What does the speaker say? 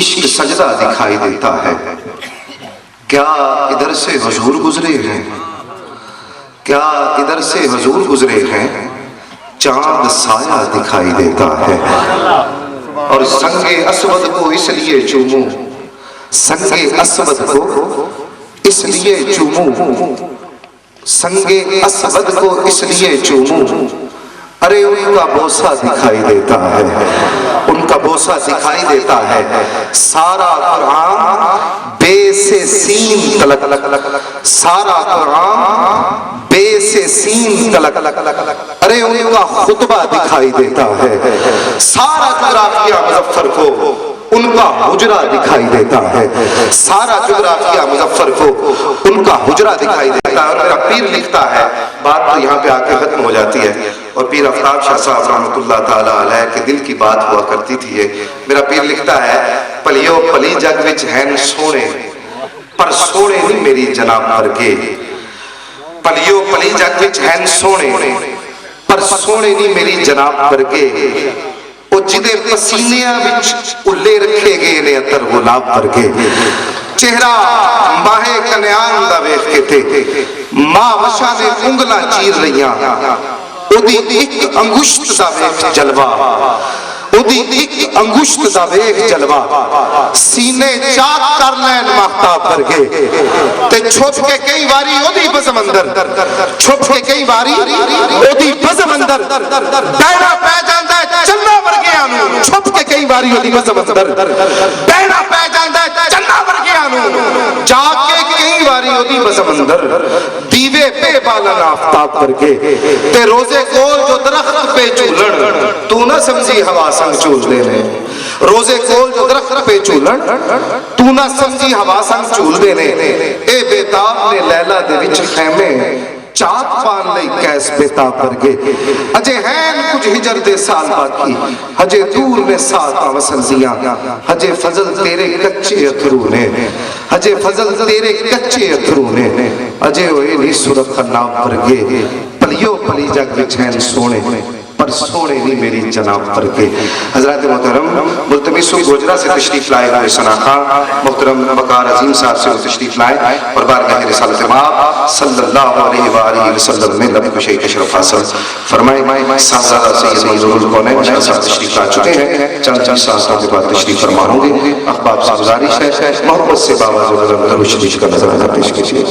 عشق سجدہ دکھائی دیتا ہے. کیا ادھر سے حضور گزرے ہیں، کیا ادھر سے حضور گزرے ہیں، چاند سایہ دکھائی دیتا ہے. اور سنگ اسود کو اس لیے چوموں، سنگ اسود کو اس لیے چوموں، سنگ اسود کو اس لیے چوموں، ارے ان کا بوسہ دکھائی دیتا ہے، ان کا بوسہ دکھائی دیتا ہے. سارا قرآن بے سے سین تلک، سارا قرآن بے سے سین تلک، ارے ان کا خطبہ دکھائی دیتا ہے. سارا جغرافیہ مظفر کو ان کا حجرہ دکھائی دیتا ہے، سارا جغرافیہ مظفر کو ان کا حجرہ دکھائی دیتا ہے. اور میرا پیر لکھتا ہے، بات تو یہاں پہ آ کے ختم ہو جاتی ہے، اور پیر آفتاب شاہ صاحب رحمۃ اللہ تعالیٰ علیہ کے دل کی بات ہوا کرتی تھی یہ. میرا پیر لکھتا ہے، پلیو پلی جگ وچ ہیں سونے، پر سونے نہیں میری جناب ورگے. پلیو پلی جگ وچ ہیں سونے، پر سونے نہیں میری جناب ورگے. وہ جدے پسینیاں وچ اُلے رکھے گئے نے اتر گلاب ورگے. چہرہ ماہ کنیان دا ویکھ کے تے ماں وشا نے انگلاں چیر رہیاں، اودی ایک انگشت دا ویکھ جلوہ، اودی ایک انگشت دا ویکھ جلوہ. سینے چاک کر لین مہتاب ورگے، تے چھپ کے کئی واری اودی بزم اندر، چھپ کے کئی واری اودی بزم اندر بیڑا پہ جاندا ہے چننا ورگیاں نوں. چھپ کے کئی واری اودی بزم اندر بیڑا پہ جاندا ہے چننا ورگیاں نوں. جا کے کئی واری اودی بزم اندر دیوے پہ بالن آفتاب ورگے. تے روزے کول جو درخت پہ چولن، تو نہ سمجھی ہوا سنگ چول دے نے. روزے کول جو درخت پہ چولن، تو نہ سمجھی ہوا سنگ چول دے نے. اے بیتاب نے لیلہ دے وچ خیمے چاک پان لئی کیس بیتاب ورگے. اجے ہیں کچھ ہجر دے سال باقی، ہجے دور نے ساتھ وسنزیاں، ہجے فضل تیرے کچے اتھرو نے، ہجے فضل تیرے کچے اتھرو نے، اجے ہوئے نہیں سرخ خناب ورگے. پلیو پلی جگ وچ ہیں سونے، پر سونے نہیں میری جناب ورگے. حضرات محترم ملتمس گوجرا سے تشریف لائے ہوئے ثنا خان محترم وقار عظیم صاحب سے تشریف لائے اور بارگاہ رسالت مآب صلی اللہ علیہ وآلہ وسلم میں لب کشی اشرف حاصل فرمائے. صاحبزادہ سید منظور القونین شاہ صاحب تشریف لا چکے ہیں، چند ساعتوں کے بعد تشریف فرما ہوں گے. احباب سے گزارش ہے محبت سے بابا درود شریف کا نظرانہ پیش کیجیے.